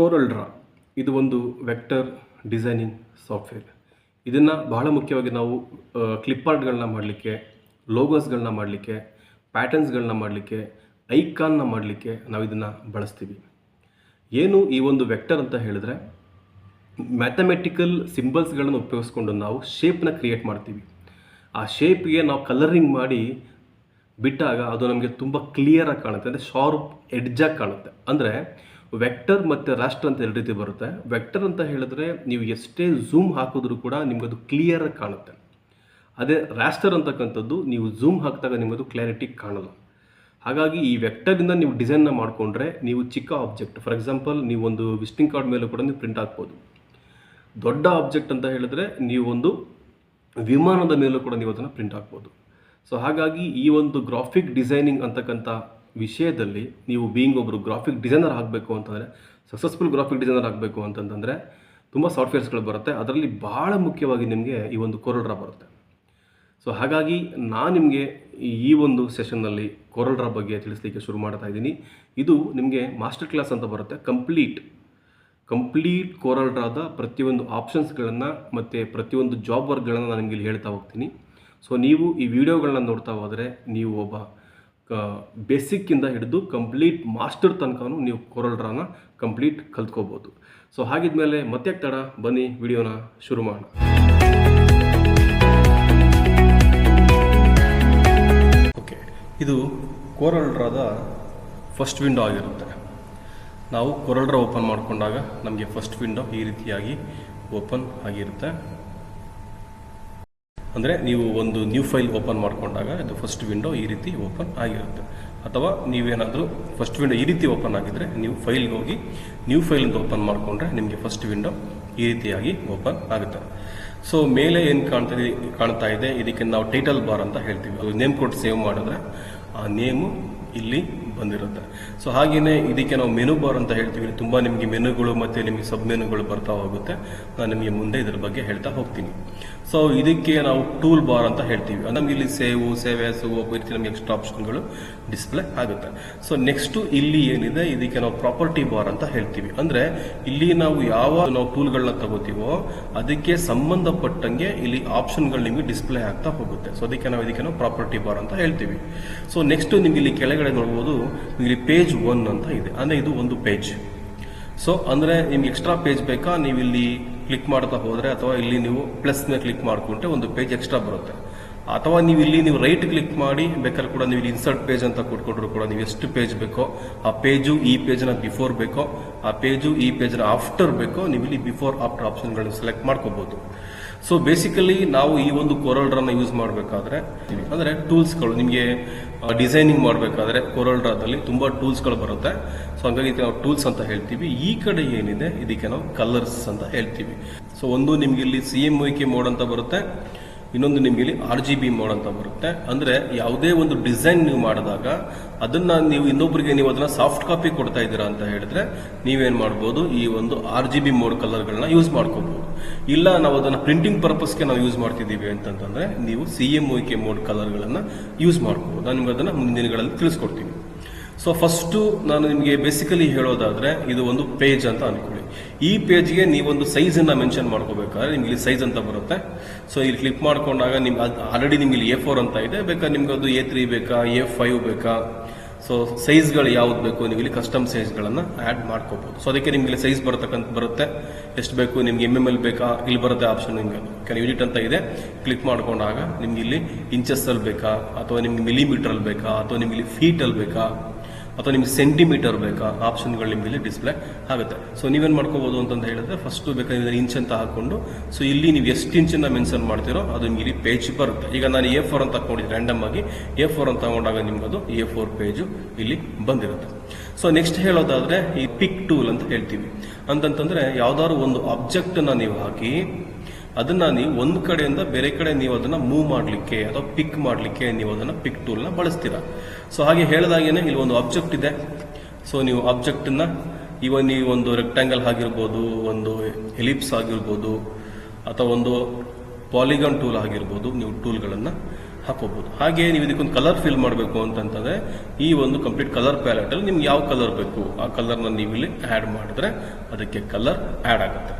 Coral draw ಇದು ಒಂದು vector designing software. ಇದನ್ನು ಬಹಳ ಮುಖ್ಯವಾಗಿ ನಾವು ಕ್ಲಿಪ್ ಆರ್ಟ್ಗಳನ್ನ ಮಾಡಲಿಕ್ಕೆ, ಲೋಗೋಸ್ಗಳನ್ನ ಮಾಡಲಿಕ್ಕೆ, ಪ್ಯಾಟರ್ನ್ಸ್ಗಳನ್ನ ಮಾಡಲಿಕ್ಕೆ, ಐಕಾನ್ನ ಮಾಡಲಿಕ್ಕೆ ನಾವು ಇದನ್ನು ಬಳಸ್ತೀವಿ. ಏನು ಈ ಒಂದು ವೆಕ್ಟರ್ ಅಂತ ಹೇಳಿದ್ರೆ, ಮ್ಯಾಥಮೆಟಿಕಲ್ ಸಿಂಬಲ್ಸ್ಗಳನ್ನು ಉಪಯೋಗಿಸ್ಕೊಂಡು ನಾವು ಶೇಪ್ನ ಕ್ರಿಯೇಟ್ ಮಾಡ್ತೀವಿ. ಆ ಶೇಪ್ಗೆ ನಾವು ಕಲರಿಂಗ್ ಮಾಡಿ ಬಿಟ್ಟಾಗ ಅದು ನಮಗೆ ತುಂಬ ಕ್ಲಿಯರಾಗಿ ಕಾಣುತ್ತೆ, ಅಂದರೆ ಶಾರ್ಪ್ ಎಡ್ಜಾಗಿ ಕಾಣುತ್ತೆ. ಅಂದರೆ ವೆಕ್ಟರ್ ಮತ್ತು ರಾಸ್ಟರ್ ಅಂತ ಎರಡು ರೀತಿ ಬರುತ್ತೆ. ವೆಕ್ಟರ್ ಅಂತ ಹೇಳಿದ್ರೆ ನೀವು ಎಷ್ಟೇ ಝೂಮ್ ಹಾಕಿದ್ರೂ ಕೂಡ ನಿಮಗದು ಕ್ಲಿಯರಾಗಿ ಕಾಣುತ್ತೆ. ಅದೇ ರಾಸ್ಟರ್ ಅಂತಕ್ಕಂಥದ್ದು ನೀವು ಝೂಮ್ ಹಾಕಿದಾಗ ನಿಮಗದು ಕ್ಲಾರಿಟಿ ಕಾಣಲ್ಲ. ಹಾಗಾಗಿ ಈ ವೆಕ್ಟರಿಂದ ನೀವು ಡಿಸೈನ್ನ ಮಾಡಿಕೊಂಡ್ರೆ ನೀವು ಚಿಕ್ಕ ಆಬ್ಜೆಕ್ಟ್, ಫಾರ್ ಎಕ್ಸಾಂಪಲ್ ನೀವು ಒಂದು ವಿಸಿಟಿಂಗ್ ಕಾರ್ಡ್ ಮೇಲೂ ಕೂಡ ನೀವು ಪ್ರಿಂಟ್ ಹಾಕ್ಬೋದು. ದೊಡ್ಡ ಆಬ್ಜೆಕ್ಟ್ ಅಂತ ಹೇಳಿದ್ರೆ ನೀವು ಒಂದು ವಿಮಾನದ ಮೇಲೂ ಕೂಡ ನೀವು ಅದನ್ನು ಪ್ರಿಂಟ್ ಹಾಕ್ಬೋದು. ಸೊ ಹಾಗಾಗಿ ಈ ಒಂದು ಗ್ರಾಫಿಕ್ ಡಿಸೈನಿಂಗ್ ಅಂತಕ್ಕಂಥ ವಿಷಯದಲ್ಲಿ ನೀವು ಬೀಯಿಂಗ್ ಒಬ್ಬರು ಗ್ರಾಫಿಕ್ ಡಿಸೈನರ್ ಆಗಬೇಕು ಅಂತಂದರೆ, ಸಕ್ಸಸ್ಫುಲ್ ಗ್ರಾಫಿಕ್ ಡಿಸೈನರ್ ಆಗಬೇಕು ಅಂತಂತಂದರೆ ತುಂಬ ಸಾಫ್ಟ್ವೇರ್ಸ್ಗಳು ಬರುತ್ತೆ. ಅದರಲ್ಲಿ ಭಾಳ ಮುಖ್ಯವಾಗಿ ನಿಮಗೆ ಈ ಒಂದು ಕೋರಲ್ ಡ್ರಾ ಬರುತ್ತೆ. ಸೊ ಹಾಗಾಗಿ ನಾನು ನಿಮಗೆ ಈ ಒಂದು ಸೆಷನ್ನಲ್ಲಿ ಕೋರಲ್ ಡ್ರಾ ಬಗ್ಗೆ ತಿಳಿಸ್ಲಿಕ್ಕೆ ಶುರು ಮಾಡ್ತಾ ಇದ್ದೀನಿ. ಇದು ನಿಮಗೆ ಮಾಸ್ಟರ್ ಕ್ಲಾಸ್ ಅಂತ ಬರುತ್ತೆ. ಕಂಪ್ಲೀಟ್ ಕೋರಲ್ ಡ್ರಾದ ಪ್ರತಿಯೊಂದು ಆಪ್ಷನ್ಸ್ಗಳನ್ನು ಮತ್ತು ಪ್ರತಿಯೊಂದು ಜಾಬ್ ವರ್ಕ್ಗಳನ್ನು ನಾನು ನಿಮಗೆ ಇಲ್ಲಿ ಹೇಳ್ತಾ ಹೋಗ್ತೀನಿ. ಸೊ ನೀವು ಈ ವಿಡಿಯೋಗಳನ್ನ ನೋಡ್ತಾ ಹೋದರೆ ನೀವು ಒಬ್ಬ ಬೇಸಿಕ್ಕಿಂದ ಹಿಡಿದು ಕಂಪ್ಲೀಟ್ ಮಾಸ್ಟರ್ ತನಕನೂ ನೀವು ಕೋರಲ್ ಡ್ರಾನ ಕಂಪ್ಲೀಟ್ ಕಲ್ತ್ಕೋಬೋದು. ಸೊ ಹಾಗಿದ್ಮೇಲೆ ಮತ್ತೆ ತಡ, ಬನ್ನಿ ವಿಡಿಯೋನ ಶುರು ಮಾಡೋಣ. ಓಕೆ, ಇದು ಕೋರಲ್ ಡ್ರಾದ ಫಸ್ಟ್ ವಿಂಡೋ ಆಗಿರುತ್ತೆ. ನಾವು ಕೋರಲ್ ಡ್ರಾ ಓಪನ್ ಮಾಡಿಕೊಂಡಾಗ ನಮಗೆ ಫಸ್ಟ್ ವಿಂಡೋ ಈ ರೀತಿಯಾಗಿ ಓಪನ್ ಆಗಿರುತ್ತೆ. ಅಂದರೆ ನೀವು ಒಂದು ನ್ಯೂ ಫೈಲ್ ಓಪನ್ ಮಾಡಿಕೊಂಡಾಗ ಇದು ಫಸ್ಟ್ ವಿಂಡೋ ಈ ರೀತಿ ಓಪನ್ ಆಗಿರುತ್ತೆ. ಅಥವಾ ನೀವೇನಾದರೂ ಫಸ್ಟ್ ವಿಂಡೋ ಈ ರೀತಿ ಓಪನ್ ಆಗಿದ್ದರೆ ನೀವು ಫೈಲ್ಗೆ ಹೋಗಿ ನ್ಯೂ ಫೈಲ್ ಅಂತ ಓಪನ್ ಮಾಡಿಕೊಂಡ್ರೆ ನಿಮಗೆ ಫಸ್ಟ್ ವಿಂಡೋ ಈ ರೀತಿಯಾಗಿ ಓಪನ್ ಆಗುತ್ತೆ. ಸೊ ಮೇಲೆ ಏನು ಕಾಣ್ತಾ ಇದೆ ಇದಕ್ಕೆ ನಾವು ಟೈಟಲ್ ಬಾರ್ ಅಂತ ಹೇಳ್ತೀವಿ. ಅದು ನೇಮ್ ಕೊಟ್ಟು ಸೇವ್ ಮಾಡಿದ್ರೆ ಆ ನೇಮು ಇಲ್ಲಿ ಬಂದಿರುತ್ತೆ. ಸೊ ಹಾಗೆಯೇ ಇದಕ್ಕೆ ನಾವು ಮೆನು ಬಾರ್ ಅಂತ ಹೇಳ್ತೀವಿ. ತುಂಬ ನಿಮಗೆ ಮೆನುಗಳು ಮತ್ತು ನಿಮಗೆ ಸಬ್ ಮೆನುಗಳು ಬರ್ತಾ ಹೋಗುತ್ತೆ. ನಾನು ನಿಮಗೆ ಮುಂದೆ ಇದರ ಬಗ್ಗೆ ಹೇಳ್ತಾ ಹೋಗ್ತೀನಿ. ಸೊ ಇದಕ್ಕೆ ನಾವು ಟೂಲ್ ಬಾರ್ ಅಂತ ಹೇಳ್ತೀವಿ. ನಮಗೆ ಇಲ್ಲಿ ಸೇವ್ ಆಸ್ ಈ ರೀತಿ ನಮಗೆ ಎಕ್ಸ್ಟ್ರಾ ಆಪ್ಷನ್ಗಳು ಡಿಸ್ಪ್ಲೇ ಆಗುತ್ತೆ. ಸೊ ನೆಕ್ಸ್ಟು ಇಲ್ಲಿ ಏನಿದೆ ಇದಕ್ಕೆ ನಾವು ಪ್ರಾಪರ್ಟಿ ಬಾರ್ ಅಂತ ಹೇಳ್ತೀವಿ. ಅಂದರೆ ಇಲ್ಲಿ ನಾವು ನಾವು ಟೂಲ್ಗಳನ್ನ ತಗೋತೀವೋ ಅದಕ್ಕೆ ಸಂಬಂಧಪಟ್ಟಂಗೆ ಇಲ್ಲಿ ಆಪ್ಷನ್ಗಳು ನಿಮಗೆ ಡಿಸ್ಪ್ಲೇ ಆಗ್ತಾ ಹೋಗುತ್ತೆ. ಸೊ ಅದಕ್ಕೆ ನಾವು ಪ್ರಾಪರ್ಟಿ ಬಾರ್ ಅಂತ ಹೇಳ್ತೀವಿ. ಸೊ ನೆಕ್ಸ್ಟ್ ನಿಮಗೆ ಇಲ್ಲಿ ಕೆಳಗಡೆ ನೋಡ್ಬೋದು, ಇಲ್ಲಿ ಪೇಜ್ 1 ಅಂತ ಇದೆ. ಅಂದರೆ ಇದು ಒಂದು ಪೇಜ್. ಸೊ ಅಂದರೆ ನಿಮ್ಗೆ ಎಕ್ಸ್ಟ್ರಾ ಪೇಜ್ ಬೇಕಾ, ನೀವು ಇಲ್ಲಿ ಕ್ಲಿಕ್ ಮಾಡ್ತಾ ಹೋದರೆ ಅಥವಾ ಇಲ್ಲಿ ನೀವು ಪ್ಲಸ್ನ ಕ್ಲಿಕ್ ಮಾಡಿಕೊಂಡ್ರೆ ಒಂದು ಪೇಜ್ ಎಕ್ಸ್ಟ್ರಾ ಬರುತ್ತೆ. ಅಥವಾ ನೀವು ಇಲ್ಲಿ ರೈಟ್ ಕ್ಲಿಕ್ ಮಾಡಿ ಬೇಕಾದ್ರೆ ಕೂಡ ನೀವು ಇನ್ಸರ್ಟ್ ಪೇಜ್ ಅಂತ ಕೊಟ್ಕೊಂಡ್ರು ಕೂಡ ನೀವು ಎಷ್ಟು ಪೇಜ್ ಬೇಕೋ ಆ ಪೇಜು ಈ ಪೇಜ್ನ ಬಿಫೋರ್ ಬೇಕೋ ಆ ಪೇಜು ಈ ಪೇಜ್ನ ಆಫ್ಟರ್ ಬೇಕೋ ನೀವು ಇಲ್ಲಿ ಬಿಫೋರ್ ಆಫ್ಟರ್ ಆಪ್ಷನ್ಗಳನ್ನ ಸೆಲೆಕ್ಟ್ ಮಾಡ್ಕೋಬಹುದು. ಸೊ ಬೇಸಿಕಲಿ ನಾವು ಈ ಒಂದು ಕೋರಲ್ ಡ್ರಾನ ಯೂಸ್ ಮಾಡಬೇಕಾದ್ರೆ ಅಂದರೆ ಟೂಲ್ಸ್ಗಳು ನಿಮಗೆ ಡಿಸೈನಿಂಗ್ ಮಾಡಬೇಕಾದ್ರೆ ಕೋರಲ್ ಡ್ರಾದಲ್ಲಿ ತುಂಬ ಟೂಲ್ಸ್ಗಳು ಬರುತ್ತೆ. ಸೊ ಹಾಗಾಗಿ ನಾವು ಟೂಲ್ಸ್ ಅಂತ ಹೇಳ್ತೀವಿ. ಈ ಕಡೆ ಏನಿದೆ ಇದಕ್ಕೆ ನಾವು ಕಲರ್ಸ್ ಅಂತ ಹೇಳ್ತೀವಿ. ಸೊ ಒಂದು ನಿಮ್ಗೆ ಇಲ್ಲಿ CMYK ಮೋಡ್ ಅಂತ ಬರುತ್ತೆ, ಇನ್ನೊಂದು ನಿಮ್ಗೆ ಇಲ್ಲಿ RGB ಮೋಡ್ ಅಂತ ಬರುತ್ತೆ. ಅಂದರೆ ಯಾವುದೇ ಒಂದು ಡಿಸೈನ್ ನೀವು ಮಾಡಿದಾಗ ಅದನ್ನ ನೀವು ಇನ್ನೊಬ್ಬರಿಗೆ ನೀವು ಅದನ್ನ ಸಾಫ್ಟ್ ಕಾಪಿ ಕೊಡ್ತಾ ಇದ್ದೀರಾ ಅಂತ ಹೇಳಿದ್ರೆ ನೀವೇನ್ ಮಾಡ್ಬೋದು, ಈ ಒಂದು RGB ಮೋಡ್ ಕಲರ್ಗಳನ್ನ ಯೂಸ್ ಮಾಡ್ಕೋಬಹುದು. ಇಲ್ಲ ನಾವು ಅದನ್ನ ಪ್ರಿಂಟಿಂಗ್ ಪರ್ಪಸ್ಗೆ ನಾವು ಯೂಸ್ ಮಾಡ್ತಿದ್ದೀವಿ ಅಂತಂದ್ರೆ ನೀವು CMYK ಮೋಡ್ ಕಲರ್ಗಳನ್ನ ಯೂಸ್ ಮಾಡ್ಕೋಬಹುದು. ನಾನು ನಿಮ್ಗೆ ಅದನ್ನ ಮುಂದಿನ ದಿನಗಳಲ್ಲಿ ತಿಳಿಸ್ಕೊಡ್ತೀನಿ. ಸೊ ಫಸ್ಟು ನಾನು ನಿಮಗೆ ಬೇಸಿಕಲಿ ಹೇಳೋದಾದ್ರೆ ಇದು ಒಂದು ಪೇಜ್ ಅಂತ ಅನ್ಕೊಳ್ಳಿ. ಈ ಪೇಜ್ಗೆ ನೀವೊಂದು ಸೈಜನ್ನು ಮೆನ್ಷನ್ ಮಾಡ್ಕೋಬೇಕಾದ್ರೆ ನಿಮ್ಗೆ ಇಲ್ಲಿ ಸೈಜ್ ಅಂತ ಬರುತ್ತೆ. ಸೊ ಇಲ್ಲಿ ಕ್ಲಿಕ್ ಮಾಡ್ಕೊಂಡಾಗ ನಿಮ್ಗೆ ಆಲ್ರೆಡಿ ನಿಮ್ಗೆ ಇಲ್ಲಿ A4 ಅಂತ ಇದೆ. ಬೇಕಾ ನಿಮ್ಗೆ ಅದು A3 ಬೇಕಾ, A5 ಬೇಕಾ, ಸೊ ಸೈಜ್ಗಳು ಯಾವ್ದು ಬೇಕು ನೀವು ಇಲ್ಲಿ ಕಸ್ಟಮ್ ಸೈಜ್ಗಳನ್ನು ಆ್ಯಡ್ ಮಾಡ್ಕೋಬಹುದು. ಸೊ ಅದಕ್ಕೆ ನಿಮ್ಗೆ ಇಲ್ಲಿ ಸೈಜ್ ಬರುತ್ತೆ, ಎಷ್ಟು ಬೇಕು ನಿಮ್ಗೆ MML ಬೇಕಾ, ಇಲ್ಲಿ ಬರುತ್ತೆ ಆಪ್ಷನ್. ನಿಮ್ಗೆ ಎಡಿಟ್ ಅಂತ ಇದೆ, ಕ್ಲಿಕ್ ಮಾಡ್ಕೊಂಡಾಗ ನಿಮ್ಗೆ ಇಲ್ಲಿ ಇಂಚಸ್ ಅಲ್ಲಿ ಬೇಕಾ, ಅಥವಾ ನಿಮ್ಗೆ ಮಿಲಿಮೀಟರ್ ಅಲ್ಲಿ ಬೇಕಾ, ಅಥವಾ ನಿಮ್ಗೆ ಇಲ್ಲಿ ಫೀಟ್ ಅಲ್ಲಿ ಬೇಕಾ, ಅಥವಾ ನಿಮ್ಗೆ ಸೆಂಟಿಮೀಟರ್ ಬೇಕಾ, ಆಪ್ಷನ್ಗಳು ನಿಮ್ಗೆ ಇಲ್ಲಿ ಡಿಸ್ಪ್ಲೇ ಆಗುತ್ತೆ. ಸೊ ನೀವೇನು ಮಾಡ್ಕೋಬಹುದು ಅಂತಂತ ಹೇಳಿದ್ರೆ ಫಸ್ಟ್ ಬೇಕಾದ್ರೆ ಇಂಚ್ ಅಂತ ಹಾಕೊಂಡು ಸೊ ಇಲ್ಲಿ ನೀವು ಎಷ್ಟು ಇಂಚನ್ನ ಮೆನ್ಷನ್ ಮಾಡ್ತೀರೋ ಅದು ನಿಮ್ಗೆ ಇಲ್ಲಿ ಪೇಜ್ ಬರುತ್ತೆ. ಈಗ ನಾನು A4 ಅಂತ ಹಾಕೊಂಡಿದ್ದೆ, ರ್ಯಾಂಡಮ್ ಆಗಿ A4 ಅಂತ ತಗೊಂಡಾಗ ನಿಮ್ಗೆ ಅದು A4 ಪೇಜು ಇಲ್ಲಿ ಬಂದಿರುತ್ತೆ. ಸೊ ನೆಕ್ಸ್ಟ್ ಹೇಳೋದಾದ್ರೆ ಈ ಪಿಕ್ ಟೂಲ್ ಅಂತ ಹೇಳ್ತೀವಿ. ಅಂತಂತಂದ್ರೆ ಯಾವ್ದಾದ್ರು ಒಂದು ಆಬ್ಜೆಕ್ಟ್ ನೀವು ಹಾಕಿ ಅದನ್ನ ನೀವು ಒಂದು ಕಡೆಯಿಂದ ಬೇರೆ ಕಡೆ ನೀವು ಅದನ್ನ ಮೂವ್ ಮಾಡಲಿಕ್ಕೆ ಅಥವಾ ಪಿಕ್ ಮಾಡಲಿಕ್ಕೆ ನೀವು ಅದನ್ನ ಪಿಕ್ ಟೂಲ್ನ ಬಳಸ್ತೀರಾ. ಸೊ ಹಾಗೆ ಹೇಳಿದಾಗೇನೆ ಇಲ್ಲಿ ಒಂದು ಆಬ್ಜೆಕ್ಟ್ ಇದೆ. ಸೊ ನೀವು ಆಬ್ಜೆಕ್ಟನ್ನ ನೀವು ಒಂದು ರೆಕ್ಟಾಂಗಲ್ ಆಗಿರ್ಬೋದು, ಒಂದು ಎಲಿಪ್ಸ್ ಆಗಿರ್ಬೋದು, ಅಥವಾ ಒಂದು ಪಾಲಿಗಾನ್ ಟೂಲ್ ಆಗಿರ್ಬೋದು, ನೀವು ಟೂಲ್ಗಳನ್ನು ಹಾಕೋಬಹುದು. ಹಾಗೆ ನೀವು ಇದಕ್ಕೊಂದು ಕಲರ್ ಫಿಲ್ ಮಾಡಬೇಕು ಅಂತಂತಂದ್ರೆ ಈ ಒಂದು ಕಂಪ್ಲೀಟ್ ಕಲರ್ ಪ್ಯಾಲೆಟ್ ಅಲ್ಲಿ ನಿಮ್ಗೆ ಯಾವ ಕಲರ್ ಬೇಕು ಆ ಕಲರ್ನ ನೀವು ಇಲ್ಲಿ ಆ್ಯಡ್ ಮಾಡಿದ್ರೆ ಅದಕ್ಕೆ ಕಲರ್ ಆ್ಯಡ್ ಆಗುತ್ತೆ.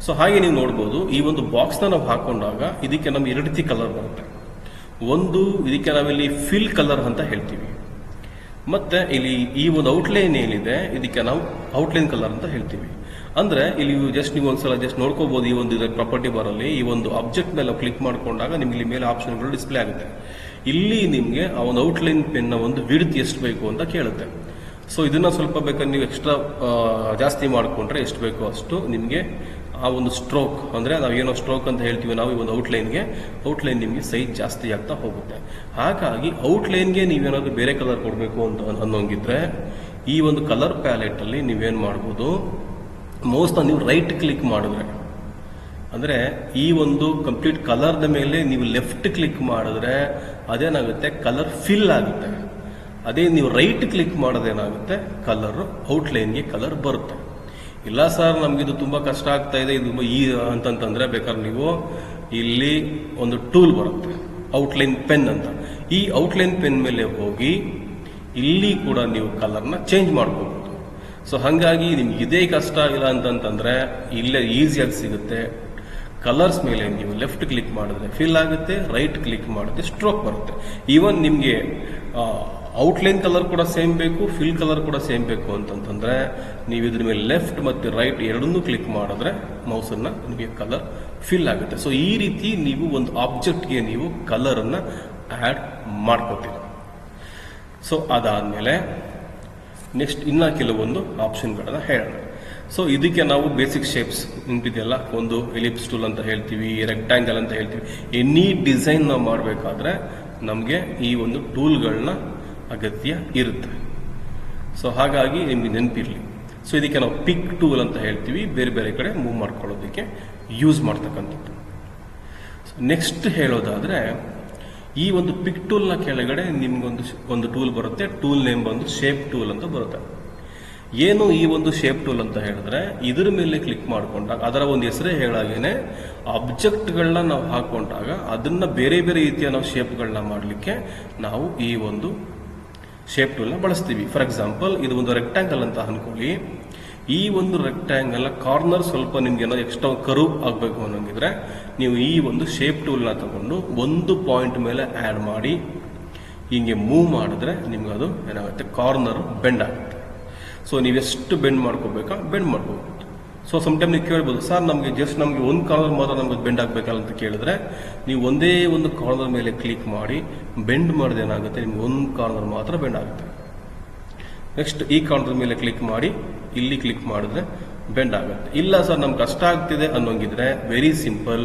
ಸೊ ಹಾಗೆ ನೀವು ನೋಡ್ಬೋದು ಈ ಒಂದು ಬಾಕ್ಸ್ನ ನಾವು ಹಾಕೊಂಡಾಗ ಇದಕ್ಕೆ ನಮ್ಗೆ ಎರಡು ರೀತಿ ಕಲರ್ ಬರುತ್ತೆ. ಒಂದು ಇದಕ್ಕೆ ನಾವಿಲ್ಲಿ ಫಿಲ್ ಕಲರ್ ಅಂತ ಹೇಳ್ತೀವಿ, ಮತ್ತೆ ಇಲ್ಲಿ ಈ ಒಂದು ಔಟ್ಲೈನ್ ಏನಿದೆ ಇದಕ್ಕೆ ನಾವು ಔಟ್ಲೈನ್ ಕಲರ್ ಅಂತ ಹೇಳ್ತೀವಿ. ಅಂದ್ರೆ ಇಲ್ಲಿ ನೀವು ಒಂದ್ಸಲ ಜಸ್ಟ್ ನೋಡ್ಕೋಬಹುದು. ಈ ಒಂದು ಪ್ರಾಪರ್ಟಿ ಬಾರ್ ಅಲ್ಲಿ ಈ ಒಂದು ಆಬ್ಜೆಕ್ಟ್ ಮೇಲೆ ಕ್ಲಿಕ್ ಮಾಡ್ಕೊಂಡಾಗ ನಿಮ್ಗೆ ಇಲ್ಲಿ ಮೇಲೆ ಆಪ್ಷನ್ಗಳು ಡಿಸ್ಪ್ಲೇ ಆಗುತ್ತೆ. ಇಲ್ಲಿ ನಿಮ್ಗೆ ಆ ಒಂದು ಔಟ್ಲೈನ್ ಪೆನ್ ಒಂದು ವಿಡ್ತ್ ಎಷ್ಟು ಬೇಕು ಅಂತ ಕೇಳುತ್ತೆ. ಸೊ ಇದನ್ನ ಸ್ವಲ್ಪ ಬೇಕಾದ್ರೆ ನೀವು ಎಕ್ಸ್ಟ್ರಾ ಜಾಸ್ತಿ ಮಾಡಿಕೊಂಡ್ರೆ ಎಷ್ಟು ಬೇಕೋ ಅಷ್ಟು ನಿಮಗೆ ಆ ಒಂದು ಸ್ಟ್ರೋಕ್, ಅಂದ್ರೆ ನಾವು ಏನೋ ಸ್ಟ್ರೋಕ್ ಅಂತ ಹೇಳ್ತೀವಿ ನಾವು ಈ ಒಂದು ಔಟ್ಲೈನ್ ನಿಮಗೆ ಸೈಜ್ ಜಾಸ್ತಿ ಆಗ್ತಾ ಹೋಗುತ್ತೆ. ಹಾಗಾಗಿ ಔಟ್ಲೈನ್ಗೆ ನೀವೇನಾದ್ರೂ ಬೇರೆ ಕಲರ್ ಕೊಡಬೇಕು ಅಂತ ಅನ್ನೋಂಗಿದ್ರೆ ಈ ಒಂದು ಕಲರ್ ಪ್ಯಾಲೆಟ್ ಅಲ್ಲಿ ನೀವೇನ್ ಮಾಡ್ಬೋದು, ಮೌಸ್ನ ನೀವು ರೈಟ್ ಕ್ಲಿಕ್ ಮಾಡಿದ್ರೆ, ಅಂದ್ರೆ ಈ ಒಂದು ಕಂಪ್ಲೀಟ್ ಕಲರ್ದ ಮೇಲೆ ನೀವು ಲೆಫ್ಟ್ ಕ್ಲಿಕ್ ಮಾಡಿದ್ರೆ ಅದೇನಾಗುತ್ತೆ, ಕಲರ್ ಫಿಲ್ ಆಗುತ್ತೆ. ಅದೇ ನೀವು ರೈಟ್ ಕ್ಲಿಕ್ ಮಾಡೋದೇನಾಗುತ್ತೆ, ಕಲರ್ ಔಟ್ಲೈನ್ಗೆ ಕಲರ್ ಬರುತ್ತೆ. ಇಲ್ಲ ಸರ್ ನಮ್ಗಿದು ತುಂಬಾ ಕಷ್ಟ ಆಗ್ತಾ ಇದೆ ಇದು ಅಂತಂತಂದ್ರೆ ಬೇಕಾದ್ರೆ ನೀವು ಇಲ್ಲಿ ಒಂದು ಟೂಲ್ ಬರುತ್ತೆ ಔಟ್ಲೈನ್ ಪೆನ್ ಅಂತ. ಈ ಔಟ್ಲೈನ್ ಪೆನ್ ಮೇಲೆ ಹೋಗಿ ಇಲ್ಲಿ ಕೂಡ ನೀವು ಕಲರ್ನ ಚೇಂಜ್ ಮಾಡ್ಕೋಬಹುದು. ಸೊ ಹಾಗಾಗಿ ನಿಮ್ಗೆ ಇದೇ ಕಷ್ಟ ಇಲ್ಲ ಅಂತಂತಂದ್ರೆ ಇಲ್ಲೇ ಈಸಿಯಾಗಿ ಸಿಗುತ್ತೆ. ಕಲರ್ಸ್ ಮೇಲೆ ನೀವು ಲೆಫ್ಟ್ ಕ್ಲಿಕ್ ಮಾಡಿದ್ರೆ ಫಿಲ್ ಆಗುತ್ತೆ, ರೈಟ್ ಕ್ಲಿಕ್ ಮಾಡಿದ್ರೆ ಸ್ಟ್ರೋಕ್ ಬರುತ್ತೆ. ಈವನ್ ನಿಮ್ಗೆ ಔಟ್ಲೈನ್ ಕಲರ್ ಕೂಡ ಸೇಮ್ ಬೇಕು, ಫಿಲ್ ಕಲರ್ ಕೂಡ ಸೇಮ್ ಬೇಕು ಅಂತಂತಂದ್ರೆ ನೀವು ಇದ್ರ ಮೇಲೆ ಲೆಫ್ಟ್ ಮತ್ತೆ ರೈಟ್ ಎರಡನ್ನೂ ಕ್ಲಿಕ್ ಮಾಡಿದ್ರೆ ಮೌಸನ್ನ ನಿಮಗೆ ಕಲರ್ ಫಿಲ್ ಆಗುತ್ತೆ. ಸೊ ಈ ರೀತಿ ನೀವು ಒಂದು ಆಬ್ಜೆಕ್ಟ್ಗೆ ನೀವು ಕಲರ್ ಅನ್ನ ಆಡ್ ಮಾಡ್ಕೋತೀರಿ. ಸೊ ಅದಾದ್ಮೇಲೆ ನೆಕ್ಸ್ಟ್ ಇನ್ನ ಕೆಲವೊಂದು ಆಪ್ಷನ್ಗಳನ್ನ ಹೇಳೋಣ. ಸೊ ಇದಕ್ಕೆ ನಾವು ಬೇಸಿಕ್ ಶೇಪ್ಸ್ ನಿಂತಿದೆಯಲ್ಲ, ಒಂದು ಎಲಿಪ್ಸ್ ಟೂಲ್ ಅಂತ ಹೇಳ್ತೀವಿ, ರೆಕ್ಟ್ಯಾಂಗಲ್ ಅಂತ ಹೇಳ್ತೀವಿ. ಎನಿ ಡಿಸೈನ್ ನಾವು ಮಾಡಬೇಕಾದ್ರೆ ನಮಗೆ ಈ ಒಂದು ಟೂಲ್ಗಳನ್ನ ಅಗತ್ಯ ಇರುತ್ತೆ. ಸೊ ಹಾಗಾಗಿ ನಿಮ್ಗೆ ನೆನಪಿರಲಿ. ಸೊ ಇದಕ್ಕೆ ನಾವು ಪಿಕ್ ಟೂಲ್ ಅಂತ ಹೇಳ್ತೀವಿ, ಬೇರೆ ಬೇರೆ ಕಡೆ ಮೂವ್ ಮಾಡ್ಕೊಳ್ಳೋದಕ್ಕೆ ಯೂಸ್ ಮಾಡ್ತಕ್ಕಂಥದ್ದು. ನೆಕ್ಸ್ಟ್ ಹೇಳೋದಾದ್ರೆ ಈ ಒಂದು ಪಿಕ್ ಟೂಲ್ನ ಕೆಳಗಡೆ ನಿಮ್ಗೊಂದು ಟೂಲ್ ಬರುತ್ತೆ. ಟೂಲ್ ನೇಮ್ ಬಂದು ಶೇಪ್ ಟೂಲ್ ಅಂತ ಬರುತ್ತೆ. ಏನು ಈ ಒಂದು ಶೇಪ್ ಟೂಲ್ ಅಂತ ಹೇಳಿದ್ರೆ ಇದ್ರ ಮೇಲೆ ಕ್ಲಿಕ್ ಮಾಡ್ಕೊಂಡಾಗ ಅದರ ಒಂದು ಹೆಸರೇ ಹೇಳಾಗೇನೆ ಆಬ್ಜೆಕ್ಟ್ಗಳನ್ನ ನಾವು ಹಾಕೊಂಡಾಗ ಅದನ್ನ ಬೇರೆ ಬೇರೆ ರೀತಿಯ ನಾವು ಶೇಪ್ಗಳನ್ನ ಮಾಡಲಿಕ್ಕೆ ನಾವು ಈ ಒಂದು ಶೇಪ್ ಟೂಲ್ನ ಬಳಸ್ತೀವಿ. ಫಾರ್ ಎಕ್ಸಾಂಪಲ್ ಇದು ಒಂದು ರೆಕ್ಟ್ಯಾಂಗಲ್ ಅಂತ ಅನ್ಕೊಳ್ಳಿ. ಈ ಒಂದು ರೆಕ್ಟ್ಯಾಂಗಲ್ ಕಾರ್ನರ್ ಸ್ವಲ್ಪ ನಿಮ್ಗೆ ಏನಾದ್ರು ಎಕ್ಸ್ಟ್ರಾ ಕರ್ವ್ ಆಗಬೇಕು ಅನ್ನೋಂಗಿದ್ರೆ ನೀವು ಈ ಒಂದು ಶೇಪ್ ಟೂಲ್ನ ತಗೊಂಡು ಒಂದು ಪಾಯಿಂಟ್ ಮೇಲೆ ಆ್ಯಡ್ ಮಾಡಿ ಹಿಂಗೆ ಮೂವ್ ಮಾಡಿದ್ರೆ ನಿಮ್ಗೆ ಅದು ಏನಾಗುತ್ತೆ, ಕಾರ್ನರ್ ಬೆಂಡ್ ಆಗುತ್ತೆ. ಸೊ ನೀವೆಷ್ಟು ಬೆಂಡ್ ಮಾಡ್ಕೋಬೇಕಾ ಬೆಂಡ್ ಮಾಡ್ಕೋಬಹುದು. ಸೊ ಸಮ್ಟೈಮ್ ನೀವು ಕೇಳ್ಬೋದು, ಸರ್ ನಮಗೆ ಒಂದು ಕಾರ್ನರ್ ಮಾತ್ರ ನಮ್ಗೆ ಬೆಂಡ್ ಆಗಬೇಕಲ್ಲ ಅಂತ ಕೇಳಿದ್ರೆ ನೀವು ಒಂದೇ ಒಂದು ಕಾರ್ನರ್ ಮೇಲೆ ಕ್ಲಿಕ್ ಮಾಡಿ ಬೆಂಡ್ ಮಾಡಿದ್ರೆ ಏನಾಗುತ್ತೆ, ನಿಮ್ಗೆ ಒಂದು ಕಾರ್ನರ್ ಮಾತ್ರ ಬೆಂಡ್ ಆಗುತ್ತೆ. ನೆಕ್ಸ್ಟ್ ಈ ಕಾರ್ನರ್ ಮೇಲೆ ಕ್ಲಿಕ್ ಮಾಡಿ ಇಲ್ಲಿ ಕ್ಲಿಕ್ ಮಾಡಿದ್ರೆ ಬೆಂಡ್ ಆಗುತ್ತೆ. ಇಲ್ಲ ಸರ್ ನಮ್ಗೆ ಕಷ್ಟ ಆಗ್ತಿದೆ ಅನ್ನೋಂಗಿದ್ರೆ ವೆರಿ ಸಿಂಪಲ್,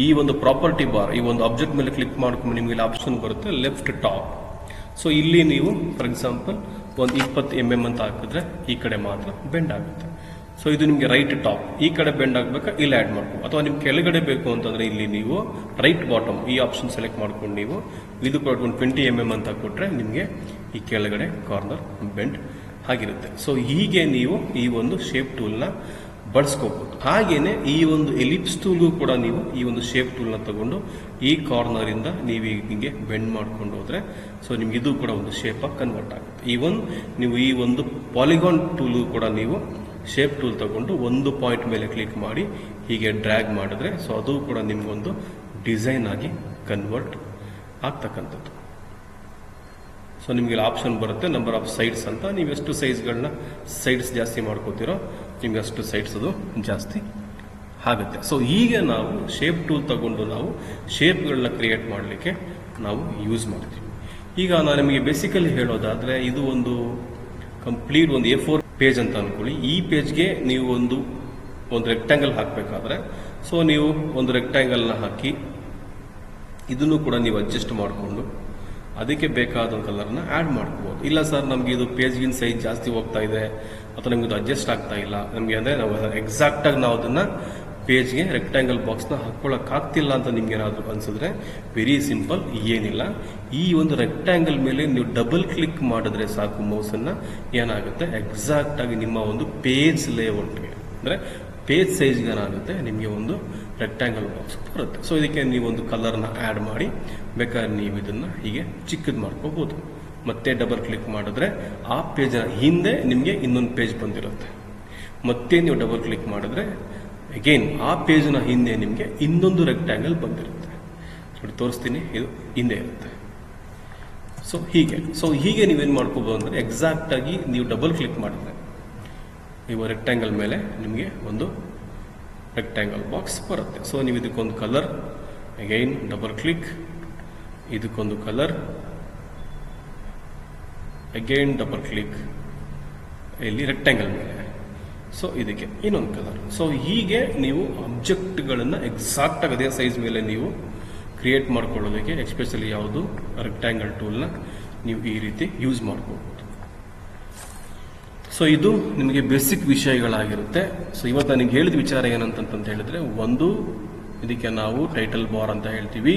ಈ ಒಂದು ಪ್ರಾಪರ್ಟಿ ಬಾರ್ ಈ ಒಂದು ಆಬ್ಜೆಕ್ಟ್ ಮೇಲೆ ಕ್ಲಿಕ್ ಮಾಡ್ಕೊಂಡು ನಿಮಗೆ ಆಪ್ಷನ್ ಬರುತ್ತೆ ಲೆಫ್ಟ್ ಟಾಪ್. ಸೊ ಇಲ್ಲಿ ನೀವು ಫಾರ್ ಎಕ್ಸಾಂಪಲ್ ಒಂದು 20 mm ಅಂತ ಹಾಕಿದ್ರೆ ಈ ಕಡೆ ಮಾತ್ರ ಬೆಂಡ್ ಆಗುತ್ತೆ. ಸೊ ಇದು ನಿಮಗೆ ರೈಟ್ ಟಾಪ್, ಈ ಕಡೆ ಬೆಂಡ್ ಆಗಬೇಕಾ ಇಲ್ಲಿ ಆ್ಯಡ್ ಮಾಡ್ಕೊ, ಅಥವಾ ನಿಮ್ಗೆ ಕೆಳಗಡೆ ಬೇಕು ಅಂತಂದ್ರೆ ಇಲ್ಲಿ ನೀವು ರೈಟ್ ಬಾಟಮ್ ಈ ಆಪ್ಷನ್ ಸೆಲೆಕ್ಟ್ ಮಾಡ್ಕೊಂಡು ನೀವು ಇದು ಕೊಟ್ಕೊಂಡು 20 mm ಅಂತ ಕೊಟ್ರೆ ನಿಮಗೆ ಈ ಕೆಳಗಡೆ ಕಾರ್ನರ್ ಬೆಂಡ್ ಆಗಿರುತ್ತೆ. ಸೊ ಹೀಗೆ ನೀವು ಈ ಒಂದು ಶೇಪ್ ಟೂಲ್ನ ಬಳಸ್ಕೋಬಹುದು. ಹಾಗೇನೆ ಈ ಒಂದು ಎಲಿಪ್ಸ್ ಟೂಲ್ಗೂ ಕೂಡ ನೀವು ಈ ಒಂದು ಶೇಪ್ ಟೂಲ್ನ ತಗೊಂಡು ಈ ಕಾರ್ನರ್ ಇಂದ ನೀವು ಹಿಂಗೆ ಬೆಂಡ್ ಮಾಡ್ಕೊಂಡು ಹೋದ್ರೆ ಸೊ ನಿಮ್ಗೆ ಇದು ಕೂಡ ಒಂದು ಶೇಪ್ ಆಗಿ ಕನ್ವರ್ಟ್ ಆಗುತ್ತೆ. ಈವನ್ ನೀವು ಈ ಒಂದು ಪಾಲಿಗಾನ್ ಟೂಲ್ ಕೂಡ ನೀವು ಶೇಪ್ ಟೂಲ್ ತಗೊಂಡು ಒಂದು ಪಾಯಿಂಟ್ ಮೇಲೆ ಕ್ಲಿಕ್ ಮಾಡಿ ಹೀಗೆ ಡ್ರ್ಯಾಗ್ ಮಾಡಿದ್ರೆ ಸೊ ಅದು ಕೂಡ ನಿಮ್ಗೊಂದು ಡಿಸೈನ್ ಆಗಿ ಕನ್ವರ್ಟ್ ಆಗ್ತಕ್ಕಂಥದ್ದು. ಸೊ ನಿಮಗೆ ಆಪ್ಷನ್ ಬರುತ್ತೆ ನಂಬರ್ ಆಫ್ ಸೈಡ್ಸ್ ಅಂತ. ನೀವು ಎಷ್ಟು ಸೈಜ್ಗಳನ್ನ ಸೈಡ್ಸ್ ಜಾಸ್ತಿ ಮಾಡ್ಕೋತೀರೋ ನಿಮ್ಗೆ ಅಷ್ಟು ಸೈಡ್ಸ್ ಅದು ಜಾಸ್ತಿ ಆಗುತ್ತೆ. ಸೊ ಹೀಗೆ ನಾವು ಶೇಪ್ ಟೂಲ್ ತಗೊಂಡು ನಾವು ಶೇಪ್ಗಳನ್ನ ಕ್ರಿಯೇಟ್ ಮಾಡಲಿಕ್ಕೆ ನಾವು ಯೂಸ್ ಮಾಡ್ತೀವಿ. ಈಗ ನಾನು ನಿಮಗೆ ಬೇಸಿಕಲಿ ಹೇಳೋದಾದ್ರೆ ಇದು ಒಂದು ಕಂಪ್ಲೀಟ್ ಒಂದು A4 ಪೇಜ್ ಅಂತ ಅನ್ಕೊಳ್ಳಿ. ಈ ಪೇಜ್ಗೆ ನೀವು ಒಂದು ರೆಕ್ಟ್ಯಾಂಗಲ್ ಹಾಕಬೇಕಾದ್ರೆ ಸೊ ನೀವು ಒಂದು ರೆಕ್ಟ್ಯಾಂಗಲ್ನ ಹಾಕಿ ಇದನ್ನು ಕೂಡ ನೀವು ಅಡ್ಜಸ್ಟ್ ಮಾಡಿಕೊಂಡು ಅದಕ್ಕೆ ಬೇಕಾದ ಕಲರ್ನ ಆ್ಯಡ್ ಮಾಡ್ಕೋಬಹುದು. ಇಲ್ಲ ಸರ್ ನಮ್ಗೆ ಇದು ಪೇಜ್ಗಿನ ಸೈಜ್ ಜಾಸ್ತಿ ಹೋಗ್ತಾ ಇದೆ ಅಥವಾ ನಮ್ಗೆ ಇದು ಅಡ್ಜಸ್ಟ್ ಆಗ್ತಾ ಇಲ್ಲ ನಮಗೆ ಅಂದರೆ ನಾವು ಎಕ್ಸಾಕ್ಟ್ ಆಗಿ ನಾವು ಅದನ್ನ ಪೇಜ್ಗೆ ರೆಕ್ಟ್ಯಾಂಗಲ್ ಬಾಕ್ಸ್ನ ಹಾಕೊಳ್ಳಕ್ ಆಗ್ತಿಲ್ಲ ಅಂತ ನಿಮ್ಗೆ ಏನಾದರೂ ಅನ್ಸಿದ್ರೆ ವೆರಿ ಸಿಂಪಲ್, ಏನಿಲ್ಲ, ಈ ಒಂದು ರೆಕ್ಟ್ಯಾಂಗಲ್ ಮೇಲೆ ನೀವು ಡಬಲ್ ಕ್ಲಿಕ್ ಮಾಡಿದ್ರೆ ಸಾಕು ಮೌಸನ್ನ ಏನಾಗುತ್ತೆ ಎಕ್ಸಾಕ್ಟ್ ಆಗಿ ನಿಮ್ಮ ಒಂದು ಪೇಜ್ ಲೇಔಟ್ಗೆ ಅಂದರೆ ಪೇಜ್ ಸೈಜ್ಗೆ ಏನಾಗುತ್ತೆ ನಿಮಗೆ ಒಂದು ರೆಕ್ಟ್ಯಾಂಗಲ್ ಬಾಕ್ಸ್ ಬರುತ್ತೆ. ಸೊ ಇದಕ್ಕೆ ನೀವು ಒಂದು ಕಲರ್ನ ಆ್ಯಡ್ ಮಾಡಿ ಬೇಕಾದ್ರೆ ನೀವು ಇದನ್ನು ಹೀಗೆ ಚಿಕ್ಕದು ಮಾಡ್ಕೋಬೋದು. ಮತ್ತೆ ಡಬಲ್ ಕ್ಲಿಕ್ ಮಾಡಿದ್ರೆ ಆ ಪೇಜ್ನ ಹಿಂದೆ ನಿಮಗೆ ಇನ್ನೊಂದು ಪೇಜ್ ಬಂದಿರುತ್ತೆ. ಮತ್ತೆ ನೀವು ಡಬಲ್ ಕ್ಲಿಕ್ ಮಾಡಿದ್ರೆ ಅಗೇನ್ ಆ ಪೇಜ್ನ ಹಿಂದೆ ನಿಮಗೆ ಇನ್ನೊಂದು ರೆಕ್ಟ್ಯಾಂಗಲ್ ಬಂದಿರುತ್ತೆ. ನೋಡಿ ತೋರಿಸ್ತೀನಿ, ಇದು ಹಿಂದೆ ಇರುತ್ತೆ. ಸೊ ಹೀಗೆ ನೀವೇನು ಮಾಡ್ಕೋಬೋದು ಅಂದರೆ ಎಕ್ಸಾಕ್ಟಾಗಿ ನೀವು ಡಬಲ್ ಕ್ಲಿಕ್ ಮಾಡಿದ್ರೆ ನೀವು ರೆಕ್ಟ್ಯಾಂಗಲ್ ಮೇಲೆ ನಿಮಗೆ ಒಂದು ರೆಕ್ಟ್ಯಾಂಗಲ್ ಬಾಕ್ಸ್ ಬರುತ್ತೆ. ಸೊ ನೀವು ಇದಕ್ಕೊಂದು ಕಲರ್, ಅಗೈನ್ ಡಬಲ್ ಕ್ಲಿಕ್, ಇದಕ್ಕೊಂದು ಕಲರ್, ಅಗೈನ್ ಡಬಲ್ ಕ್ಲಿಕ್, ಇಲ್ಲಿ ರೆಕ್ಟ್ಯಾಂಗಲ್ ಮೇಲೆ, ಸೊ ಇದಕ್ಕೆ ಇನ್ನೊಂದು ಕಲರ್. ಸೊ ಹೀಗೆ ನೀವು ಆಬ್ಜೆಕ್ಟ್ಗಳನ್ನು ಎಕ್ಸಾಕ್ಟಾಗಿ ಅದೇ ಸೈಜ್ ಮೇಲೆ ನೀವು ಕ್ರಿಯೇಟ್ ಮಾಡ್ಕೊಳ್ಳೋದಕ್ಕೆ ಎಸ್ಪೆಷಲಿ ಯಾವುದು ರೆಕ್ಟ್ಯಾಂಗಲ್ ಟೂಲ್ನ ನೀವು ಈ ರೀತಿ ಯೂಸ್ ಮಾಡ್ಕೋಬೋದು. ಸೊ ಇದು ನಿಮಗೆ ಬೇಸಿಕ್ ವಿಷಯಗಳಾಗಿರುತ್ತೆ. ಸೊ ಇವತ್ತು ನನಗೆ ಹೇಳಿದ ವಿಚಾರ ಏನಂತಂತ ಹೇಳಿದ್ರೆ, ಒಂದು ಇದಕ್ಕೆ ನಾವು ಟೈಟಲ್ ಬಾರ್ ಅಂತ ಹೇಳ್ತೀವಿ,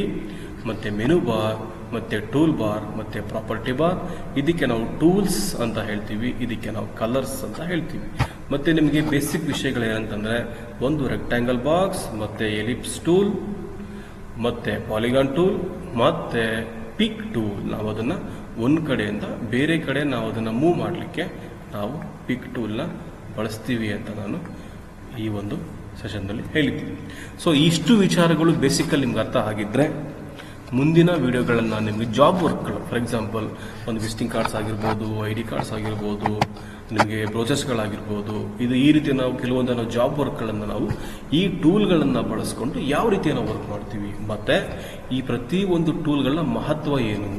ಮತ್ತೆ ಮೆನು ಬಾರ್, ಮತ್ತೆ ಟೂಲ್ ಬಾರ್, ಮತ್ತೆ ಪ್ರಾಪರ್ಟಿ ಬಾರ್. ಇದಕ್ಕೆ ನಾವು ಟೂಲ್ಸ್ ಅಂತ ಹೇಳ್ತೀವಿ, ಇದಕ್ಕೆ ನಾವು ಕಲರ್ಸ್ ಅಂತ ಹೇಳ್ತೀವಿ. ಮತ್ತೆ ನಿಮಗೆ ಬೇಸಿಕ್ ವಿಷಯಗಳು ಏನಂತಂದ್ರೆ, ಒಂದು ರೆಕ್ಟ್ಯಾಂಗಲ್ ಬಾಕ್ಸ್, ಮತ್ತೆ ಎಲಿಪ್ಸ್ ಟೂಲ್, ಮತ್ತೆ ಪಾಲಿಗಾನ್ ಟೂಲ್, ಮತ್ತೆ ಪಿಕ್ ಟೂಲ್. ನಾವು ಅದನ್ನು ಒಂದು ಕಡೆಯಿಂದ ಬೇರೆ ಕಡೆ ನಾವು ಅದನ್ನು ಮೂವ್ ಮಾಡಲಿಕ್ಕೆ ನಾವು ಪಿಕ್ ಟೂಲ್ನ ಬಳಸ್ತೀವಿ ಅಂತ ನಾನು ಈ ಒಂದು ಸೆಷನ್ನಲ್ಲಿ ಹೇಳಿದ್ದೀನಿ. ಸೊ ಇಷ್ಟು ವಿಚಾರಗಳು ಬೇಸಿಕಲ್ಲಿ ನಿಮ್ಗೆ ಅರ್ಥ ಆಗಿದ್ದರೆ ಮುಂದಿನ ವಿಡಿಯೋಗಳನ್ನು ನಾನು ನಿಮಗೆ ಜಾಬ್ ವರ್ಕ್ಗಳು, ಫಾರ್ ಎಕ್ಸಾಂಪಲ್ ಒಂದು ವಿಸಿಟಿಂಗ್ ಕಾರ್ಡ್ಸ್ ಆಗಿರ್ಬೋದು, ID ಕಾರ್ಡ್ಸ್ ಆಗಿರ್ಬೋದು, ನಿಮಗೆ ಬ್ರೋಚರ್ಸ್ಗಳಾಗಿರ್ಬೋದು, ಇದು ಈ ರೀತಿ ನಾವು ಕೆಲವೊಂದು ನಾವು ಜಾಬ್ ವರ್ಕ್ಗಳನ್ನು ನಾವು ಈ ಟೂಲ್ಗಳನ್ನು ಬಳಸ್ಕೊಂಡು ಯಾವ ರೀತಿ ನಾವು ವರ್ಕ್ ಮಾಡ್ತೀವಿ, ಮತ್ತು ಈ ಪ್ರತಿ ಒಂದು ಟೂಲ್ಗಳ ಮಹತ್ವ ಏನು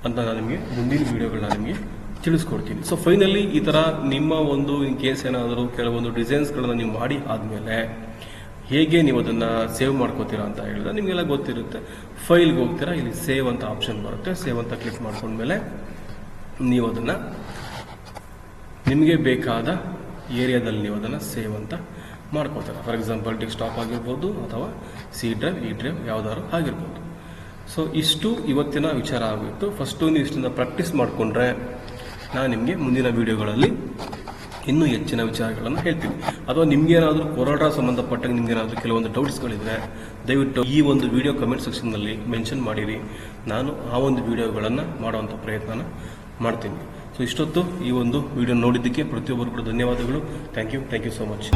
ಅಂತ ನಾನು ನಿಮಗೆ ಮುಂದಿನ ವಿಡಿಯೋಗಳನ್ನ ನಿಮಗೆ ತಿಳಿಸ್ಕೊಡ್ತೀನಿ. ಸೊ ಫೈನಲಿ ಈ ಥರ ನಿಮ್ಮ ಒಂದು ಇನ್ ಕೇಸ್ ಏನಾದರೂ ಕೆಲವೊಂದು ಡಿಸೈನ್ಸ್ಗಳನ್ನ ನೀವು ಮಾಡಿ ಆದಮೇಲೆ ಹೇಗೆ ನೀವು ಅದನ್ನು ಸೇವ್ ಮಾಡ್ಕೋತೀರಾ ಅಂತ ಹೇಳಿದ್ರೆ ನಿಮಗೆಲ್ಲ ಗೊತ್ತಿರುತ್ತೆ. ಫೈಲ್ಗೆ ಹೋಗ್ತೀರಾ, ಇಲ್ಲಿ ಸೇವ್ ಅಂತ ಆಪ್ಷನ್ ಬರುತ್ತೆ. ಸೇವ್ ಅಂತ ಕ್ಲಿಕ್ ಮಾಡ್ಕೊಂಡ್ಮೇಲೆ ನೀವು ಅದನ್ನು ನಿಮಗೆ ಬೇಕಾದ ಏರಿಯಾದಲ್ಲಿ ನೀವು ಅದನ್ನು ಸೇವ್ ಅಂತ ಮಾಡ್ಕೋತೀರ. ಫಾರ್ ಎಕ್ಸಾಂಪಲ್ ಡೆಸ್ಕ್ಟಾಪ್ ಆಗಿರ್ಬೋದು ಅಥವಾ C ಡ್ರೈವ್, E ಡ್ರೈವ್ ಯಾವುದಾದ್ರು ಆಗಿರ್ಬೋದು. ಸೊ ಇಷ್ಟು ಇವತ್ತಿನ ವಿಚಾರ ಆಗಿತ್ತು. ಫಸ್ಟು ನೀವು ಇಷ್ಟನ್ನು ಪ್ರಾಕ್ಟೀಸ್ ಮಾಡಿಕೊಂಡ್ರೆ ನಾನು ನಿಮಗೆ ಮುಂದಿನ ವಿಡಿಯೋಗಳಲ್ಲಿ ಇನ್ನೂ ಹೆಚ್ಚಿನ ವಿಚಾರಗಳನ್ನು ಹೇಳ್ತೀನಿ. ಅಥವಾ ನಿಮಗೇನಾದರೂ ಕೊರೋನಾ ಸಂಬಂಧಪಟ್ಟಂಗೆ ನಿಮಗೇನಾದರೂ ಕೆಲವೊಂದು ಡೌಟ್ಸ್ಗಳಿದ್ರೆ ದಯವಿಟ್ಟು ಈ ಒಂದು ವಿಡಿಯೋ ಕಮೆಂಟ್ ಸೆಕ್ಷನ್ನಲ್ಲಿ ಮೆನ್ಷನ್ ಮಾಡಿರಿ. ನಾನು ಆ ಒಂದು ವಿಡಿಯೋಗಳನ್ನು ಮಾಡುವಂಥ ಪ್ರಯತ್ನ ಮಾಡ್ತೀನಿ. ಸೊ ಇಷ್ಟೊತ್ತು ಈ ಒಂದು ವಿಡಿಯೋ ನೋಡಿದ್ದಕ್ಕೆ ಪ್ರತಿಯೊಬ್ಬರು ಕೂಡ ಧನ್ಯವಾದಗಳು. Thank you so much.